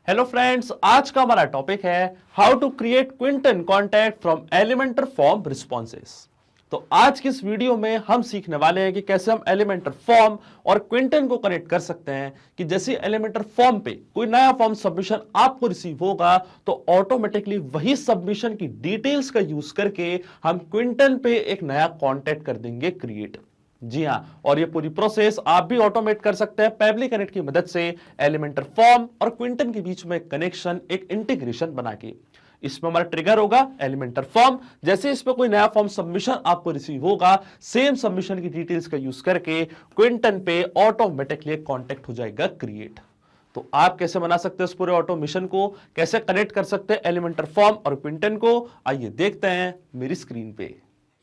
Hello friends, आज का हमारा टॉपिक है how to create Kintone contact from Elementor form responses. तो आज की इस वीडियो में हम सीखने वाले हैं कि कैसे हम एलिमेंटर फॉर्म और क्विंटन को कनेक्ट कर सकते हैं कि जैसे एलिमेंटर फॉर्म पे कोई नया फॉर्म सबमिशन आपको रिसीव होगा तो ऑटोमेटिकली वही सबमिशन की डिटेल्स का यूज करके हम क्विंटन पे एक नया कॉन्टैक्ट कर देंगे क्रिएट। जी हां, और ये पूरी प्रोसेस आप भी ऑटोमेट कर सकते हैं पेबली कनेक्ट की मदद से एलिमेंटर फॉर्म और क्विंटन के बीच में कनेक्शन, एक इंटीग्रेशन बना के। इसमें हमारा ट्रिगर होगा एलिमेंटर फॉर्म। जैसे इसमें कोई नया फॉर्म सबमिशन आपको रिसीव होगा, सेम सबमिशन की डिटेल्स का यूज करके क्विंटन पे ऑटोमेटिकली एक कॉन्टेक्ट हो जाएगा क्रिएट। तो आप कैसे बना सकते हैं इस पूरे ऑटोमेशन को, कैसे कनेक्ट कर सकते हैं एलिमेंटर फॉर्म और क्विंटन को, आइए देखते हैं मेरी स्क्रीन पे।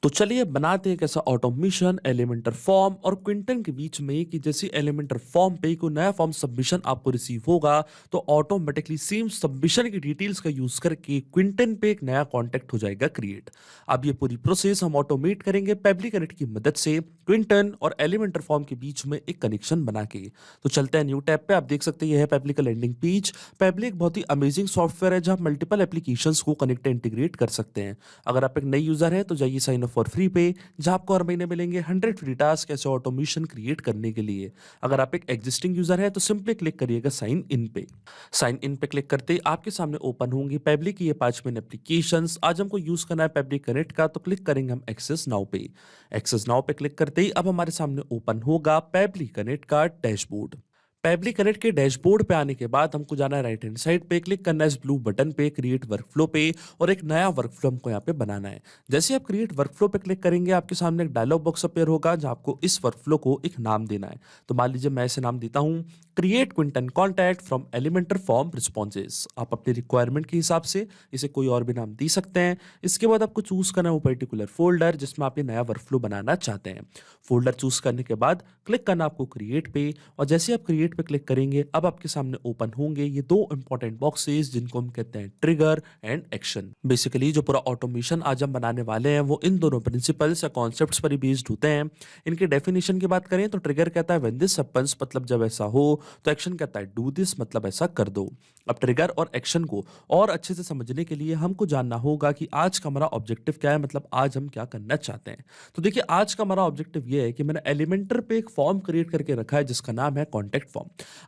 तो चलिए बनाते हैं कैसा ऑटोमेशन एलिमेंटर फॉर्म और क्विंटन के बीच में कि जैसे एलिमेंटर फॉर्म पे कोई नया फॉर्म सबमिशन आपको रिसीव होगा तो ऑटोमेटिकली सेम सबमिशन की डिटेल्स का यूज करके क्विंटन पे एक नया कॉन्टेक्ट हो जाएगा क्रिएट। अब ये पूरी प्रोसेस हम ऑटोमेट करेंगे पेबली कनेक्ट की मदद से क्विंटन और एलिमेंटर फॉर्म के बीच में एक कनेक्शन बना के। तो चलते हैं न्यू टैब पे। आप देख सकते हैं यह है पेबली का लैंडिंग पेज। पेबली एक बहुत ही अमेजिंग सॉफ्टवेयर है जहां मल्टीपल एप्लीकेशंस को कनेक्ट इंटीग्रेट कर सकते हैं। अगर आप एक नई यूजर है तो जाइए साइन अप फॉर फ्री पे, जहां आपको हर महीने मिलेंगे 100 फ्री टास्क ऐसे ऑटोमेशन क्रिएट करने के लिए। अगर आप एक एग्जिस्टिंग यूजर है तो सिंपली क्लिक करिएगा साइन इन पे। साइन इन पे क्लिक करते ही आपके सामने ओपन होंगी पेबली की ये 5 मेन एप्लीकेशंस। आज हमको यूज करना है पेबली कनेक्ट का, तो क्लिक करेंगे हम एक्सेस नाउ पे। एक्सेस नाउ पे क्लिक करते ही अब हमारे सामने ओपन होगा पेबली कनेक्ट का डैशबोर्ड। पेबली कनेक्ट के डैशबोर्ड पे आने के बाद हमको जाना है राइट हैंड साइड पे, क्लिक करना है इस ब्लू बटन पे क्रिएट वर्कफ्लो पे और एक नया वर्कफ्लो हमको यहाँ पे बनाना है। जैसे आप क्रिएट वर्कफ्लो पे क्लिक करेंगे आपके सामने एक डायलॉग बॉक्स अपीयर होगा जहाँ आपको इस वर्कफ्लो को एक नाम देना है। तो मान लीजिए मैं इसे नाम देता हूँ create Kintone contact from Elementor form responses. आप अपनी रिक्वायरमेंट के हिसाब से इसे कोई और भी नाम दे सकते हैं। इसके बाद आपको चूज करना है वो पर्टिकुलर फोल्डर जिसमें आप ये नया वर्कफ्लो बनाना चाहते हैं। फोल्डर चूज करने के बाद क्लिक करना आपको क्रिएट पे, और जैसे आप क्रिएट पे क्लिक करेंगे अब आपके सामने ओपन होंगे ये दो इंपॉर्टेंट बॉक्सेस जिनको हम कहते हैं ट्रिगर एंड एक्शन। बेसिकली जो पूरा ऑटोमेशन आज हम बनाने वाले हैं वो इन दोनों प्रिंसिपल्स या कॉन्सेप्ट्स पर ही बेस्ड होते हैं। इनके डेफिनेशन की बात करें तो ट्रिगर कहता है व्हेन दिस हैपेंस, मतलब जब ऐसा हो, तो एक्शन कहता है डू दिस, मतलब ऐसा कर दो। अब ट्रिगर और एक्शन को और अच्छे से समझने के लिए हमको जानना होगा कि आज का हमारा ऑब्जेक्टिव क्या है, मतलब आज हम क्या करना चाहते हैं। तो देखिए आज का हमारा ऑब्जेक्टिव ये है कि मैंने एलिमेंटर पे एक फॉर्म क्रिएट करके रखा है जिसका नाम है कॉन्टैक्ट फॉर्म।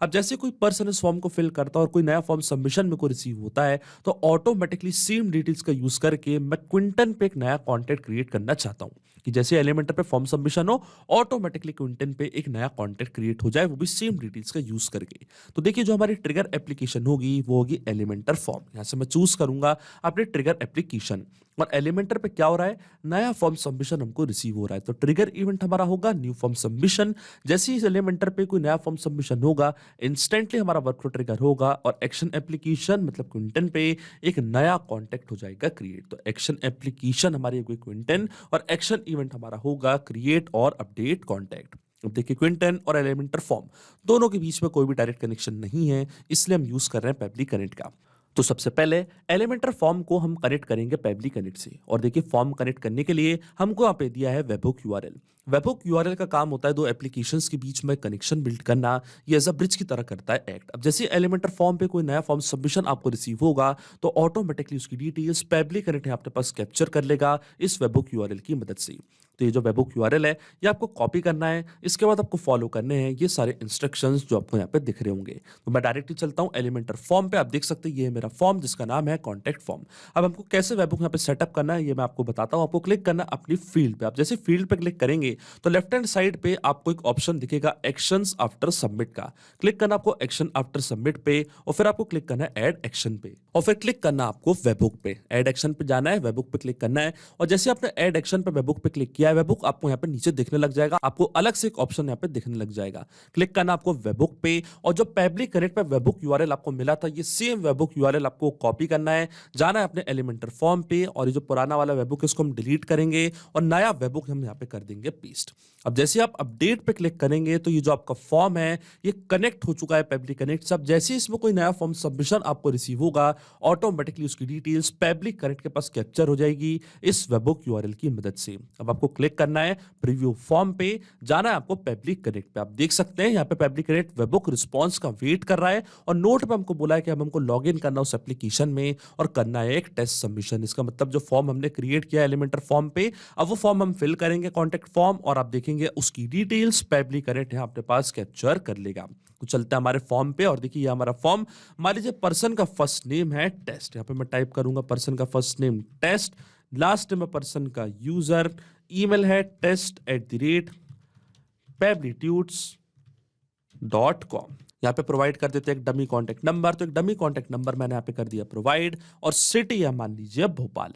अब जैसे कोई पर्सन इस फॉर्म को फिल करता है और कोई नया फॉर्म सबमिशन में को रिसीव होता है तो ऑटोमेटिकली सेम डिटेल्स का यूज करके मैं क्विंटन पे एक नया कॉन्टैक्ट क्रिएट करना चाहता हूं कि जैसे एलिमेंटर पे फॉर्म सबमिशन हो ऑटोमेटिकली क्विंटन पे एक नया कॉन्टैक्ट क्रिएट हो जाए, वो भी सेम डिटेल्स का यूज करके। तो देखिए जो हमारी ट्रिगर एप्लीकेशन होगी वो होगी एलिमेंटर फॉर्म। यहां से मैं चूज करूंगा अपने ट्रिगर एप्लीकेशन, और एलिमेंटर पे क्या हो रहा है, नया फॉर्म सबमिशन हमको रिसीव हो रहा है। तो ट्रिगर इवेंट हमारा होगा न्यू फॉर्म सबमिशन। जैसे ही एलिमेंटर पे कोई नया फॉर्म सबमिशन होगा इंस्टेंटली हमारा वर्कफ्लो ट्रिगर होगा और एक्शन एप्लीकेशन मतलब क्विंटन पे एक नया कॉन्टैक्ट हो जाएगा क्रिएट। तो एक्शन एप्लीकेशन हमारी होगी क्विंटन और एक्शन इवेंट हमारा होगा क्रिएट और अपडेट कॉन्टैक्ट। अब देखिए क्विंटन और एलिमेंटर फॉर्म दोनों के बीच में कोई भी डायरेक्ट कनेक्शन नहीं है, इसलिए हम यूज कर रहे हैं पेबली कनेक्ट का। तो सबसे पहले एलिमेंटर फॉर्म को हम कनेक्ट करेंगे पेबली कनेक्ट से, और देखिए फॉर्म कनेक्ट करने के लिए हमको यहाँ पे दिया है वेबहुक यूआरएल। वेबहुक यूआरएल का काम होता है दो एप्लीकेशंस के बीच में कनेक्शन बिल्ड करना, ये एज अ ब्रिज की तरह करता है एक्ट। अब जैसे एलिमेंटर फॉर्म पे कोई नया फॉर्म सबमिशन आपको रिसीव होगा तो ऑटोमेटिकली उसकी डिटेल्स पेबली कनेक्ट अपने पास कैप्चर कर लेगा इस वेबहुक यूआरएल की मदद से। तो ये जो वेबहुक यूआरएल है ये आपको कॉपी करना है, इसके बाद आपको फॉलो करने हैं ये सारे इंस्ट्रक्शंस जो आपको यहाँ पे दिख रहे होंगे। तो मैं डायरेक्टली चलता हूँ एलिमेंटर फॉर्म पे। आप देख सकते हैं ये है मेरा फॉर्म जिसका नाम है कॉन्टैक्ट फॉर्म। अब हमको कैसे वेबहुक यहाँ पे सेटअप करना है ये मैं आपको बताता हूँ। आपको क्लिक करना है अपनी फील्ड पे। आप जैसे फील्ड पे क्लिक करेंगे तो लेफ्ट हैंड साइड पे आपको एक ऑप्शन दिखेगा एक्शंस आफ्टर सबमिट का। क्लिक करना आपको एक्शन आफ्टर सबमिट पे, और फिर आपको क्लिक करना है ऐड एक्शन पे, और फिर क्लिक करना आपको वेबहुक पे। ऐड एक्शन पे जाना है, वेबहुक पे क्लिक करना है, और जैसे आपने ऐड एक्शन पे वेबहुक पे क्लिक किया है वेबहुक आपको यहाँ पे नीचे दिखने लग जाएगा। आपको अलग से एक ऑप्शन यहाँ पे दिखने लग जाएगा। क्लिक करना आपको वेबहुक पे, और जो पेबली कनेक्ट पे वेबहुक यूआरएल आपको मिला था ये सेम वेबहुक यूआरएल यूआरएल आपको कॉपी करना है, जाना है अपने एलिमेंटर फॉर्म पे और ये जो पुराना वाला वेबबुक है इसको हम डिलीट करेंगे और नया वेबबुक हम यहाँ पे कर देंगे पेस्ट। अब जैसे आप अपडेट पे क्लिक करेंगे तो ये जो आपका फॉर्म है ये कनेक्ट हो चुका है पेबली कनेक्ट से। अब जैसे ही इसमें कोई नया फॉर्म सबमिशन आपको रिसीव होगा, ऑटोमेटिकली उसकी डिटेल्स पेबली कनेक्ट के पास कैप्चर हो जाएगी इस वेबबुक यूआरएल की मदद से। अब आपको क्लिक करना है प्रीव्यू फॉर्म पे, जाना है आपको पेबली कनेक्ट पे। आप देख सकते हैं यहाँ पे पेबली कनेक्ट वेबबुक रिस्पॉन्स का वेट कर रहा है और नोट पे हमको बोला है कि अब हमको लॉग इन करना उस एप्लीकेशन में और करना है एक टेस्ट सबमिशन। इसका मतलब जो फॉर्म हमने क्रिएट किया एलिमेंटर फॉर्म पे, अब वो फॉर्म हम फिल करेंगे कॉन्टेक्ट फॉर्म और आप देखेंगे उसकी डिटेल्स पेबली कनेक्ट यहाँ अपने पास कैप्चर कर लेगा। तो चलते हैं हमारे फॉर्म पे और देखिए हमारा फॉर्म, मान लीजिए पर्सन का फर्स्ट नेम है टेस्ट, यहाँ पे मैं टाइप करूंगा पर्सन का first name test, last name है पर्सन का यूजर, ईमेल है test@pablitudes.com। यहाँ पे प्रोवाइड कर देते हैं एक डमी कॉन्टेक्ट नंबर, तो एक डमी कॉन्टेक्ट नंबर मैंने यहाँ पे कर दिया प्रोवाइड और सिटी है मान लीजिए भोपाल।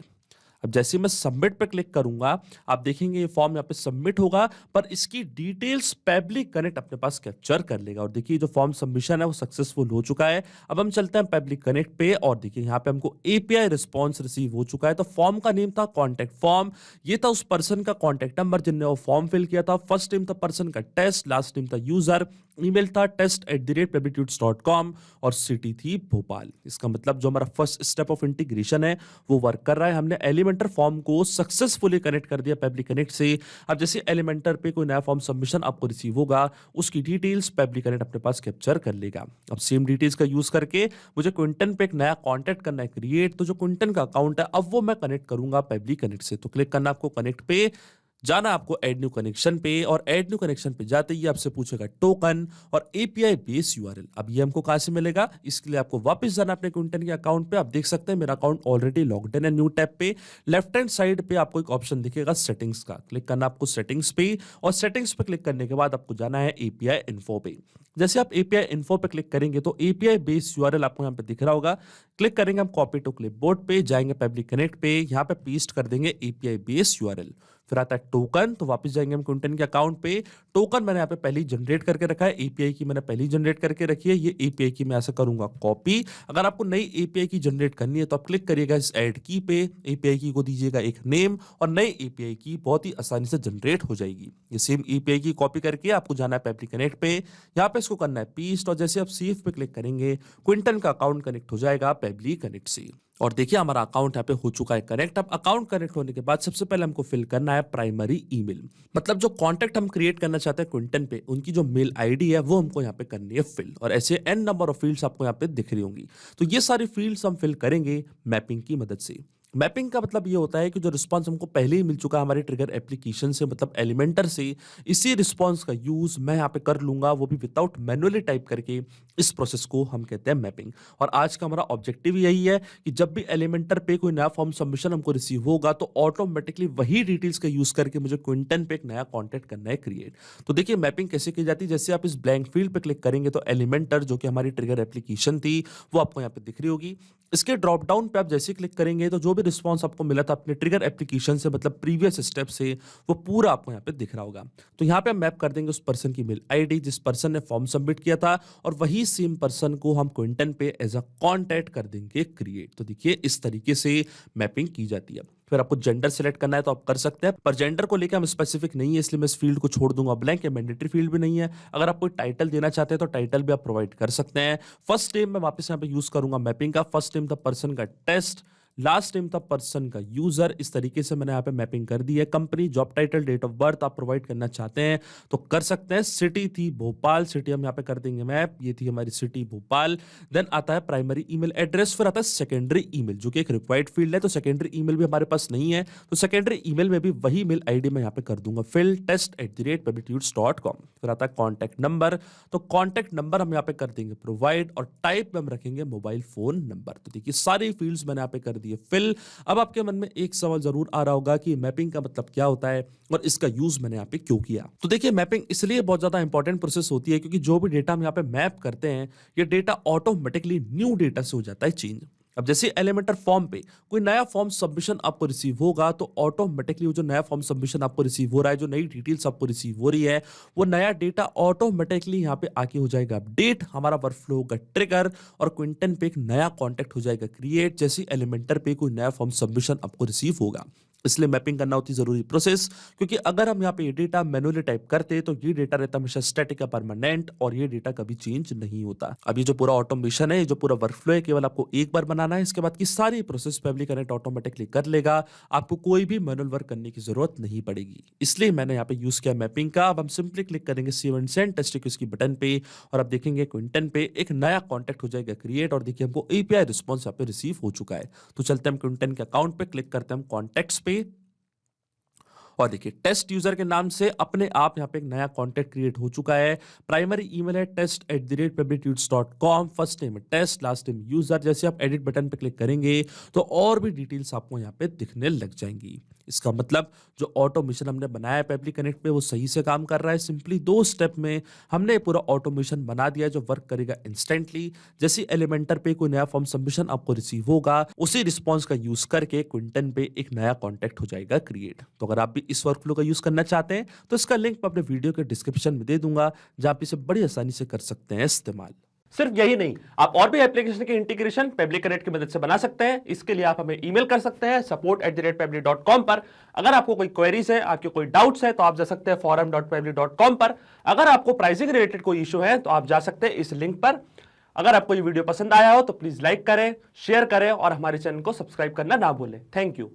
अब जैसे ही मैं सबमिट पे क्लिक करूंगा आप देखेंगे ये फॉर्म यहाँ पे सबमिट होगा, पर इसकी डिटेल्स पेबली कनेक्ट अपने पास कैप्चर कर लेगा और देखिए जो फॉर्म सबमिशन है वो सक्सेसफुल हो चुका है। अब हम चलते हैं पेबली कनेक्ट पे और देखिए यहाँ पे हमको एपीआई रिस्पॉन्स रिसीव हो चुका है। तो फॉर्म का नेम था कॉन्टेक्ट फॉर्म, ये था उस पर्सन का कॉन्टेक्ट नंबर जिनने वो फॉर्म फिल किया था, फर्स्ट नेम था पर्सन का टेस्ट, लास्ट नेम था यूजर, ईमेल था test@pablitudes.com और सिटी थी भोपाल। इसका मतलब जो हमारा फर्स्ट स्टेप ऑफ इंटीग्रेशन है वो वर्क कर रहा है। हमने एलिमेंटर फॉर्म को सक्सेसफुली कनेक्ट कर दिया पेबली कनेक्ट से। अब जैसे एलिमेंटर पे कोई नया फॉर्म सबमिशन आपको रिसीव होगा उसकी डिटेल्स पेबली कनेक्ट अपने पास कैप्चर कर लेगा। अब सेम डिटेल्स का यूज करके मुझे क्विंटन पे एक नया कॉन्टेक्ट करना है क्रिएट, तो जो क्विंटन का अकाउंट है अब वो मैं कनेक्ट करूंगा पेबली कनेक्ट से। तो क्लिक करना आपको कनेक्ट पे, जाना आपको ऐड न्यू कनेक्शन पे और ऐड न्यू कनेक्शन पे जाते ही आपसे पूछेगा टोकन और एपीआई बेस यूआरएल। अब ये हमको कहां से मिलेगा, इसके लिए आपको वापस जाना अपने क्विंटन के अकाउंट पे। आप देख सकते हैं मेरा अकाउंट ऑलरेडी लॉग्ड इन है। न्यू टैब पे लेफ्ट हैंड साइड पे आपको एक ऑप्शन दिखेगा सेटिंग्स का, क्लिक करना आपको सेटिंग्स पे और सेटिंग्स पे क्लिक करने के बाद आपको जाना है एपीआई इन्फो पे। जैसे आप एपीआई इन्फो पे क्लिक करेंगे तो एपीआई बेस यूआरएल आपको यहाँ पे दिख रहा होगा। क्लिक करेंगे हम कॉपी टू क्लिपबोर्ड पे, जाएंगे पेबली कनेक्ट पे, यहाँ पे पेस्ट कर देंगे एपीआई बेस यूआरएल। फिर आता है टोकन, तो वापस जाएंगे हम क्विंटन के अकाउंट पे। टोकन मैंने यहाँ पे पहले ही जनरेट करके रखा है, एपीआई की मैंने पहले ही जनरेट करके रखी है। ये एपीआई की मैं ऐसा करूंगा कॉपी। अगर आपको नई एपीआई की जनरेट करनी है तो आप क्लिक करिएगा इस ऐड की पे, एपीआई की को दीजिएगा एक नेम और नई एपीआई की बहुत ही आसानी से जनरेट हो जाएगी। ये सेम एपीआई की कॉपी करके आपको जाना है पेबली कनेक्ट पे, यहाँ पे इसको करना है पेस्ट और जैसे आप सेव पे क्लिक करेंगे क्विंटन का अकाउंट कनेक्ट हो जाएगा पेबली कनेक्ट से। और देखिए हमारा अकाउंट यहाँ पे हो चुका है कनेक्ट। अब अकाउंट कनेक्ट होने के बाद सबसे पहले हमको फिल करना है प्राइमरी ईमेल, मतलब जो कांटेक्ट हम क्रिएट करना चाहते हैं क्विंटन पे उनकी जो मेल आईडी है वो हमको यहाँ पे करनी है फिल। और ऐसे एन नंबर ऑफ फील्ड्स आपको यहाँ पे दिख रही होंगी, तो ये सारी फील्ड्स हम फिल करेंगे मैपिंग की मदद से। मैपिंग का मतलब ये होता है कि जो रिस्पांस हमको पहले ही मिल चुका है हमारे ट्रिगर एप्लीकेशन से, मतलब एलिमेंटर से, इसी रिस्पांस का यूज मैं यहाँ पे कर लूंगा, वो भी विदाउट मैनुअली टाइप करके। इस प्रोसेस को हम कहते हैं मैपिंग। और आज का हमारा ऑब्जेक्टिव यही है कि जब भी एलिमेंटर पे कोई नया फॉर्म सबमिशन हमको रिसीव होगा तो ऑटोमेटिकली वही डिटेल्स का यूज करके मुझे क्विंटन पे एक नया कॉन्टेक्ट करना है क्रिएट। तो देखिए मैपिंग कैसे की जाती है, जैसे आप इस ब्लैंक फील्ड पे क्लिक करेंगे तो एलिमेंटर जो कि हमारी ट्रिगर एप्लीकेशन थी वो आपको यहाँ पे दिख रही होगी। इसके ड्रॉप डाउन पे आप जैसे क्लिक करेंगे तो जो भी रिस्पांस आपको मिला था अपने ट्रिगर एप्लीकेशन से, मतलब प्रीवियस स्टेप से, वो पूरा आपको यहाँ पे दिख रहा होगा। तो यहाँ पे हम मैप कर देंगे उस पर्सन की मेल आईडी जिस पर्सन ने फॉर्म सबमिट किया था और वही सेम पर्सन को हम क्विंटन पे एज अ कॉन्टैक्ट कर देंगे क्रिएट। तो देखिए इस तरीके से मैपिंग की जाती है। फिर आपको जेंडर सेलेक्ट करना है तो आप कर सकते हैं, पर जेंडर को लेकर हम स्पेसिफिक नहीं है इसलिए मैं इस फील्ड को छोड़ दूंगा ब्लैंक, या मैंडेटरी फील्ड भी नहीं है। अगर आप कोई टाइटल देना चाहते हैं तो टाइटल भी आप प्रोवाइड कर सकते हैं। फर्स्ट नेम मैं वापस यहाँ पे यूज करूंगा मैपिंग का, फर्स्ट नेम था पर्सन का टेस्ट, लास्ट नेम था पर्सन का यूजर। इस तरीके से मैंने यहाँ पे मैपिंग कर दी है। Company, job title, date of birth आप प्रोवाइड करना चाहते हैं तो कर सकते हैं। सिटी थी भोपाल, सिटी हम यहाँ पे कर देंगे मैप, ये थी हमारी सिटी भोपाल। देन आता है प्राइमरी ईमेल एड्रेस, फिर आता है सेकेंडरी ईमेल जो कि एक रिक्वायर्ड फील्ड है, तो सेकेंडरी ईमेल भी हमारे पास नहीं है, तो सेकेंडरी ईमेल में भी वही मेल आईडी मैं यहाँ पे कर दूंगा फिल test@pablitudes.com। फिर आता है कॉन्टैक्ट नंबर, तो कॉन्टैक्ट नंबर हम यहाँ पे कर देंगे प्रोवाइड और टाइप में हम रखेंगे मोबाइल फोन नंबर। तो देखिए सारी फील्ड्स मैंने यहाँ पे कर दी फिल। अब आपके मन में एक सवाल जरूर आ रहा होगा कि मैपिंग का मतलब क्या होता है और इसका यूज मैंने यहाँ पे क्यों किया। तो देखिए मैपिंग इसलिए बहुत ज्यादा इंपॉर्टेंट प्रोसेस होती है क्योंकि जो भी डेटा हम यहाँ पे मैप करते हैं ये डेटा ऑटोमेटिकली न्यू डेटा से हो जाता है चेंज। अब जैसे एलिमेंटर फॉर्म पे कोई नया फॉर्म सबमिशन आपको रिसीव होगा तो ऑटोमेटिकली वो जो नया फॉर्म सबमिशन आपको रिसीव हो रहा है, जो नई डिटेल्स आपको रिसीव हो रही है, वो नया डेटा ऑटोमेटिकली यहाँ पे आके हो जाएगा अपडेट, हमारा वर्कफ्लो होगा ट्रिगर और क्विंटन पे एक नया कॉन्टैक्ट हो जाएगा क्रिएट, जैसे एलिमेंटर पे कोई नया फॉर्म सबमिशन आपको रिसीव होगा। इसलिए मैपिंग करना होती जरूरी प्रोसेस, क्योंकि अगर हम यहाँ पे ये डेटा मैनुअली टाइप करते तो ये डेटा रहता हमेशा स्टैटिक या परमानेंट और ये डेटा कभी चेंज नहीं होता। अब ये जो पूरा ऑटोमेशन है, ये जो पूरा वर्कफ्लो है, केवल आपको एक बार बनाना है, इसके बाद की सारी प्रोसेस पेबली कनेक्ट ऑटोमेटिकली कर लेगा, आपको कोई भी मैनुअल वर्क करने की जरूरत नहीं पड़ेगी। इसलिए मैंने यहाँ पे यूज किया मैपिंग का। अब हम सिंपली क्लिक करेंगे save and send test request की बटन पे और अब देखेंगे क्विंटन पे एक नया कॉन्टैक्ट हो जाएगा क्रिएट और देखिए हमको एपीआई रिस्पॉन्स यहाँ पे रिसीव हो चुका है। तो चलते हैं हम क्विंटन के अकाउंट पे, क्लिक करते हैं हम कॉन्टैक्ट्स पे और देखिए टेस्ट यूजर के नाम से अपने आप यहाँ पे एक नया कॉन्टैक्ट क्रिएट हो चुका है। प्राइमरी ईमेल है test@pebblitudes.com, first name test, last name user. जैसे आप एडिट बटन पे क्लिक करेंगे तो और भी डिटेल्स आपको यहाँ पे दिखने लग जाएंगी। इसका मतलब जो ऑटोमेशन हमने बनाया है पेबली कनेक्ट पे वो सही से काम कर रहा है। सिंपली 2 स्टेप में हमने पूरा ऑटोमेशन बना दिया जो वर्क करेगा इंस्टेंटली। जैसे एलिमेंटर पे कोई नया फॉर्म सबमिशन आपको रिसीव होगा, उसी रिस्पॉन्स का यूज करके क्विंटन पे एक नया कॉन्टैक्ट हो जाएगा क्रिएट। तो अगर आप भी इस वर्कफ्लो का यूज करना चाहते हैं तो इसका लिंक मैं अपने वीडियो के डिस्क्रिप्शन में दे दूंगा, जहां आप इसे बड़ी आसानी से कर सकते हैं इस्तेमाल। सिर्फ यही नहीं, आप और भी एप्लीकेशन के इंटीग्रेशन पेबली कनेक्ट की मदद से बना सकते हैं। इसके लिए आप हमें ईमेल कर सकते हैं support@pebblitudes.com पर। अगर आपको कोई क्वेरीज है, आपके कोई डाउट्स है तो आप जा सकते हैं forum.pebblitudes.com पर। अगर आपको प्राइसिंग रिलेटेड कोई इशू है तो आप जा सकते हैं इस लिंक पर। अगर आपको ये वीडियो पसंद आया हो तो प्लीज लाइक करें, शेयर करें और हमारे चैनल को सब्सक्राइब करना ना भूलें। Thank you.